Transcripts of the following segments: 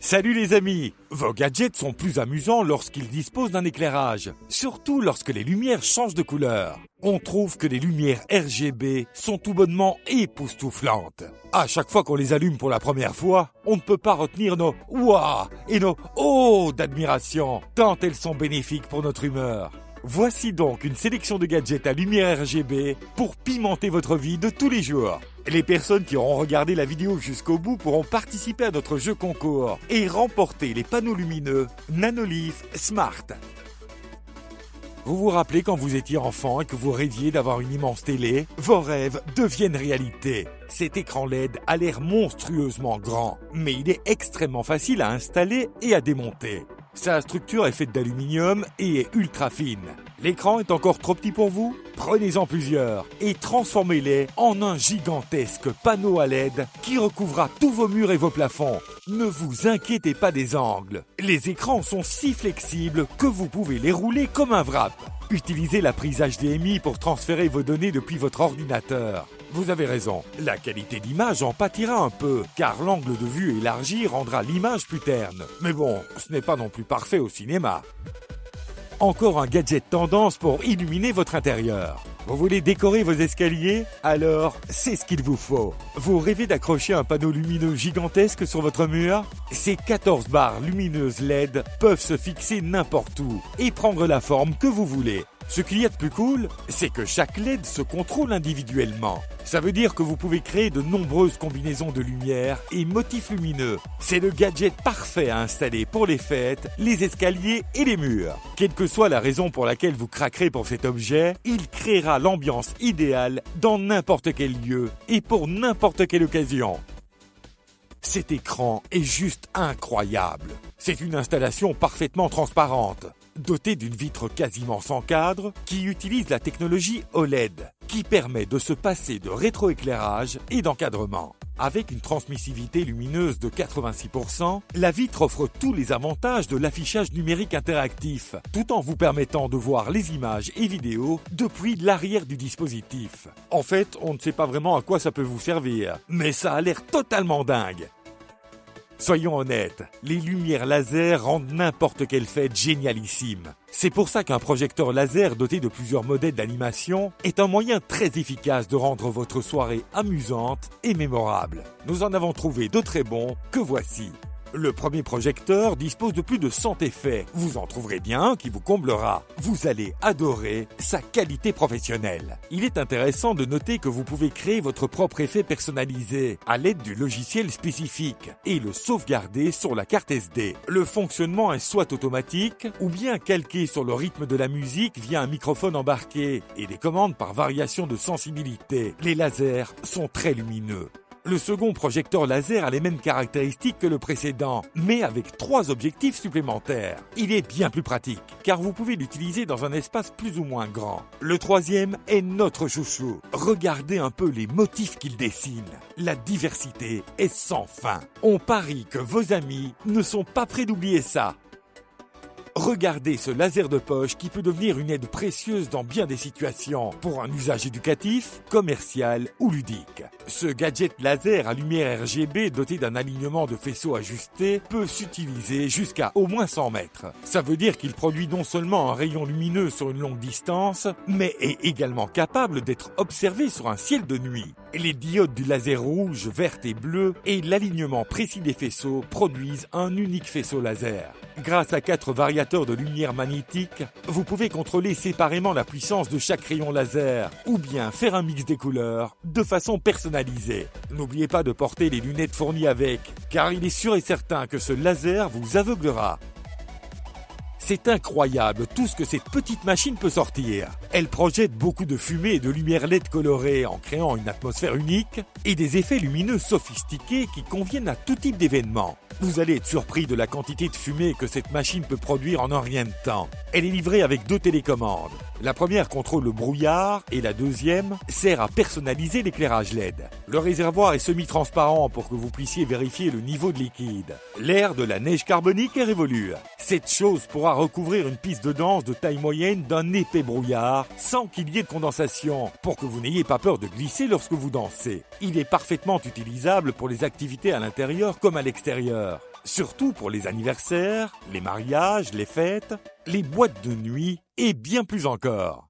Salut les amis! Vos gadgets sont plus amusants lorsqu'ils disposent d'un éclairage, surtout lorsque les lumières changent de couleur. On trouve que les lumières RGB sont tout bonnement époustouflantes. À chaque fois qu'on les allume pour la première fois, on ne peut pas retenir nos « Ouah » et nos « Oh » d'admiration, tant elles sont bénéfiques pour notre humeur. Voici donc une sélection de gadgets à lumière RGB pour pimenter votre vie de tous les jours. Les personnes qui auront regardé la vidéo jusqu'au bout pourront participer à notre jeu concours et remporter les panneaux lumineux Nanolith Smart. Vous vous rappelez quand vous étiez enfant et que vous rêviez d'avoir une immense télé? Vos rêves deviennent réalité. Cet écran LED a l'air monstrueusement grand, mais il est extrêmement facile à installer et à démonter. Sa structure est faite d'aluminium et est ultra fine. L'écran est encore trop petit pour vous? Prenez-en plusieurs et transformez-les en un gigantesque panneau à LED qui recouvrira tous vos murs et vos plafonds. Ne vous inquiétez pas des angles. Les écrans sont si flexibles que vous pouvez les rouler comme un wrap. Utilisez la prise HDMI pour transférer vos données depuis votre ordinateur. Vous avez raison, la qualité d'image en pâtira un peu, car l'angle de vue élargi rendra l'image plus terne. Mais bon, ce n'est pas non plus parfait au cinéma. Encore un gadget tendance pour illuminer votre intérieur. Vous voulez décorer vos escaliers? Alors, c'est ce qu'il vous faut. Vous rêvez d'accrocher un panneau lumineux gigantesque sur votre mur? Ces 14 barres lumineuses LED peuvent se fixer n'importe où et prendre la forme que vous voulez. Ce qu'il y a de plus cool, c'est que chaque LED se contrôle individuellement. Ça veut dire que vous pouvez créer de nombreuses combinaisons de lumière et motifs lumineux. C'est le gadget parfait à installer pour les fêtes, les escaliers et les murs. Quelle que soit la raison pour laquelle vous craquerez pour cet objet, il créera l'ambiance idéale dans n'importe quel lieu et pour n'importe quelle occasion. Cet écran est juste incroyable. C'est une installation parfaitement transparente, dotée d'une vitre quasiment sans cadre qui utilise la technologie OLED, qui permet de se passer de rétroéclairage et d'encadrement. Avec une transmissivité lumineuse de 86%, la vitre offre tous les avantages de l'affichage numérique interactif, tout en vous permettant de voir les images et vidéos depuis l'arrière du dispositif. En fait, on ne sait pas vraiment à quoi ça peut vous servir, mais ça a l'air totalement dingue. Soyons honnêtes, les lumières laser rendent n'importe quelle fête génialissime. C'est pour ça qu'un projecteur laser doté de plusieurs modèles d'animation est un moyen très efficace de rendre votre soirée amusante et mémorable. Nous en avons trouvé de très bons que voici. Le premier projecteur dispose de plus de 100 effets. Vous en trouverez bien un qui vous comblera. Vous allez adorer sa qualité professionnelle. Il est intéressant de noter que vous pouvez créer votre propre effet personnalisé à l'aide du logiciel spécifique et le sauvegarder sur la carte SD. Le fonctionnement est soit automatique ou bien calqué sur le rythme de la musique via un microphone embarqué et des commandes par variation de sensibilité. Les lasers sont très lumineux. Le second projecteur laser a les mêmes caractéristiques que le précédent, mais avec 3 objectifs supplémentaires. Il est bien plus pratique, car vous pouvez l'utiliser dans un espace plus ou moins grand. Le troisième est notre chouchou. Regardez un peu les motifs qu'il dessine. La diversité est sans fin. On parie que vos amis ne sont pas prêts d'oublier ça. Regardez ce laser de poche qui peut devenir une aide précieuse dans bien des situations, pour un usage éducatif, commercial ou ludique. Ce gadget laser à lumière RGB doté d'un alignement de faisceaux ajusté peut s'utiliser jusqu'à au moins 100 mètres. Ça veut dire qu'il produit non seulement un rayon lumineux sur une longue distance, mais est également capable d'être observé sur un ciel de nuit. Les diodes du laser rouge, vert et bleu et l'alignement précis des faisceaux produisent un unique faisceau laser. Grâce à 4 variateurs de lumière magnétique, vous pouvez contrôler séparément la puissance de chaque rayon laser ou bien faire un mix des couleurs de façon personnalisée. N'oubliez pas de porter les lunettes fournies avec, car il est sûr et certain que ce laser vous aveuglera. C'est incroyable tout ce que cette petite machine peut sortir. Elle projette beaucoup de fumée et de lumière LED colorée en créant une atmosphère unique et des effets lumineux sophistiqués qui conviennent à tout type d'événement. Vous allez être surpris de la quantité de fumée que cette machine peut produire en un rien de temps. Elle est livrée avec 2 télécommandes. La première contrôle le brouillard et la deuxième sert à personnaliser l'éclairage LED. Le réservoir est semi-transparent pour que vous puissiez vérifier le niveau de liquide. L'air de la neige carbonique est révolu. Cette chose pourra recouvrir une piste de danse de taille moyenne d'un épais brouillard sans qu'il y ait de condensation pour que vous n'ayez pas peur de glisser lorsque vous dansez. Il est parfaitement utilisable pour les activités à l'intérieur comme à l'extérieur. surtout pour les anniversaires, les mariages, les fêtes, les boîtes de nuit et bien plus encore.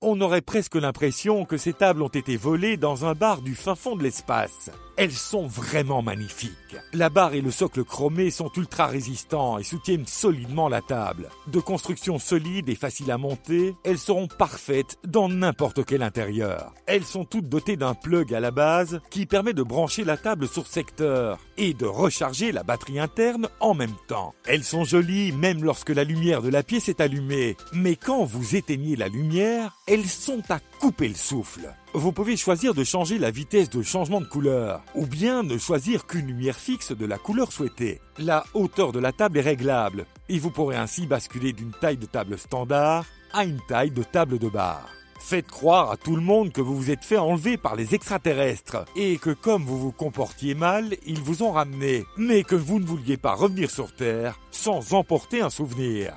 On aurait presque l'impression que ces tables ont été volées dans un bar du fin fond de l'espace. Elles sont vraiment magnifiques. La barre et le socle chromé sont ultra résistants et soutiennent solidement la table. De construction solide et facile à monter, elles seront parfaites dans n'importe quel intérieur. Elles sont toutes dotées d'un plug à la base qui permet de brancher la table sur secteur et de recharger la batterie interne en même temps. Elles sont jolies même lorsque la lumière de la pièce est allumée, mais quand vous éteignez la lumière, elles sont à couper le souffle. Vous pouvez choisir de changer la vitesse de changement de couleur, ou bien ne choisir qu'une lumière fixe de la couleur souhaitée. La hauteur de la table est réglable, et vous pourrez ainsi basculer d'une taille de table standard à une taille de table de bar. Faites croire à tout le monde que vous vous êtes fait enlever par les extraterrestres, et que comme vous vous comportiez mal, ils vous ont ramené, mais que vous ne vouliez pas revenir sur Terre sans emporter un souvenir.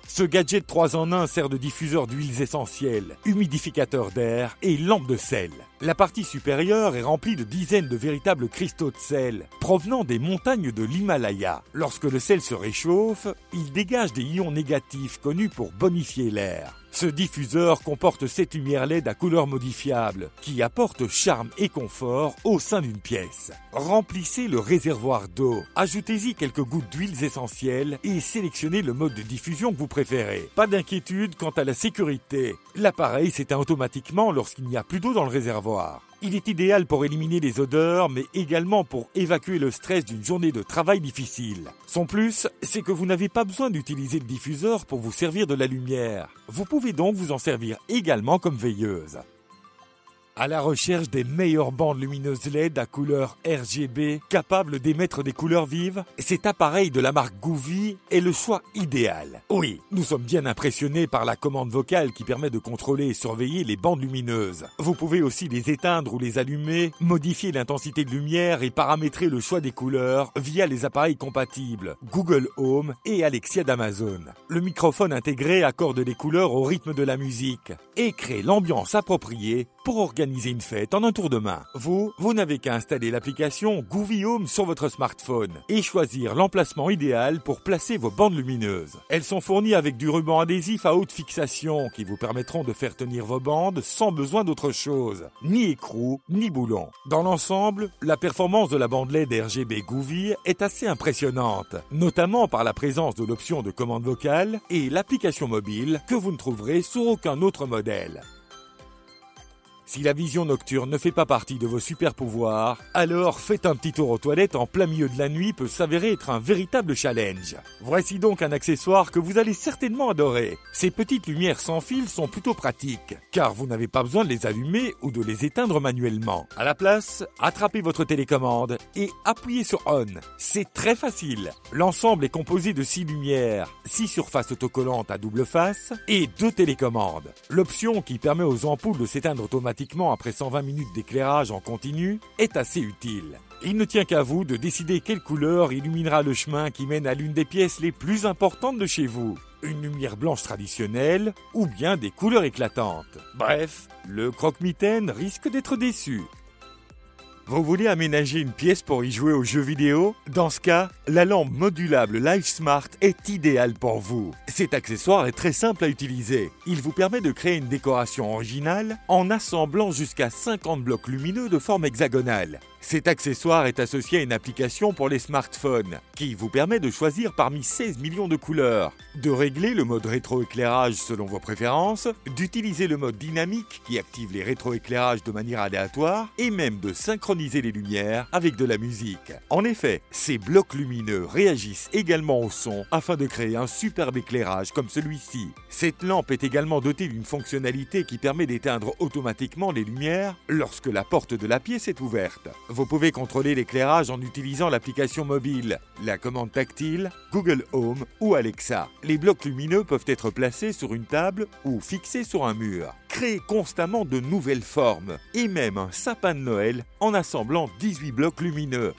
Ce gadget 3 en 1 sert de diffuseur d'huiles essentielles, humidificateur d'air et lampe de sel. La partie supérieure est remplie de dizaines de véritables cristaux de sel provenant des montagnes de l'Himalaya. Lorsque le sel se réchauffe, il dégage des ions négatifs connus pour bonifier l'air. Ce diffuseur comporte 7 lumières LED à couleur modifiable qui apportent charme et confort au sein d'une pièce. Remplissez le réservoir d'eau, ajoutez-y quelques gouttes d'huiles essentielles et sélectionnez le mode de diffusion que vous préférez. Pas d'inquiétude quant à la sécurité. L'appareil s'éteint automatiquement lorsqu'il n'y a plus d'eau dans le réservoir. Il est idéal pour éliminer les odeurs, mais également pour évacuer le stress d'une journée de travail difficile. Son plus, c'est que vous n'avez pas besoin d'utiliser le diffuseur pour vous servir de la lumière. Vous pouvez donc vous en servir également comme veilleuse. À la recherche des meilleures bandes lumineuses LED à couleur RGB capables d'émettre des couleurs vives, cet appareil de la marque Govee est le choix idéal. Oui, nous sommes bien impressionnés par la commande vocale qui permet de contrôler et surveiller les bandes lumineuses. Vous pouvez aussi les éteindre ou les allumer, modifier l'intensité de lumière et paramétrer le choix des couleurs via les appareils compatibles Google Home et Alexia d'Amazon. Le microphone intégré accorde les couleurs au rythme de la musique et crée l'ambiance appropriée pour organiser une fête en un tour de main. Vous n'avez qu'à installer l'application Govee Home sur votre smartphone et choisir l'emplacement idéal pour placer vos bandes lumineuses. Elles sont fournies avec du ruban adhésif à haute fixation qui vous permettront de faire tenir vos bandes sans besoin d'autre chose, ni écrou, ni boulon. Dans l'ensemble, la performance de la bande LED RGB Govee est assez impressionnante, notamment par la présence de l'option de commande vocale et l'application mobile que vous ne trouverez sur aucun autre modèle. Si la vision nocturne ne fait pas partie de vos super pouvoirs, alors faites un petit tour aux toilettes en plein milieu de la nuit peut s'avérer être un véritable challenge. Voici donc un accessoire que vous allez certainement adorer. Ces petites lumières sans fil sont plutôt pratiques, car vous n'avez pas besoin de les allumer ou de les éteindre manuellement. À la place, attrapez votre télécommande et appuyez sur On. C'est très facile. L'ensemble est composé de 6 lumières, 6 surfaces autocollantes à double face et 2 télécommandes. L'option qui permet aux ampoules de s'éteindre automatiquement après 120 minutes d'éclairage en continu est assez utile. Il ne tient qu'à vous de décider quelle couleur illuminera le chemin qui mène à l'une des pièces les plus importantes de chez vous. Une lumière blanche traditionnelle ou bien des couleurs éclatantes. Bref, le croque-mitaine risque d'être déçu. Vous voulez aménager une pièce pour y jouer aux jeux vidéo? Dans ce cas, la lampe modulable LiveSmart est idéale pour vous. Cet accessoire est très simple à utiliser. Il vous permet de créer une décoration originale en assemblant jusqu'à 50 blocs lumineux de forme hexagonale. Cet accessoire est associé à une application pour les smartphones qui vous permet de choisir parmi 16 millions de couleurs, de régler le mode rétroéclairage selon vos préférences, d'utiliser le mode dynamique qui active les rétroéclairages de manière aléatoire et même de synchroniser les lumières avec de la musique. En effet, ces blocs lumineux réagissent également au son afin de créer un superbe éclairage comme celui-ci. Cette lampe est également dotée d'une fonctionnalité qui permet d'éteindre automatiquement les lumières lorsque la porte de la pièce est ouverte. Vous pouvez contrôler l'éclairage en utilisant l'application mobile, la commande tactile, Google Home ou Alexa. Les blocs lumineux peuvent être placés sur une table ou fixés sur un mur. Créez constamment de nouvelles formes et même un sapin de Noël en assemblant 18 blocs lumineux.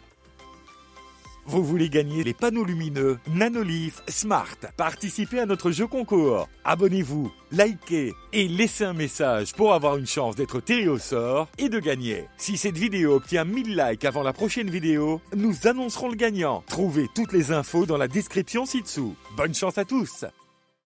Vous voulez gagner les panneaux lumineux Nanolith Smart? Participez à notre jeu concours. Abonnez-vous, likez et laissez un message pour avoir une chance d'être tiré au sort et de gagner. Si cette vidéo obtient 1000 likes avant la prochaine vidéo, nous annoncerons le gagnant. Trouvez toutes les infos dans la description ci-dessous. Bonne chance à tous!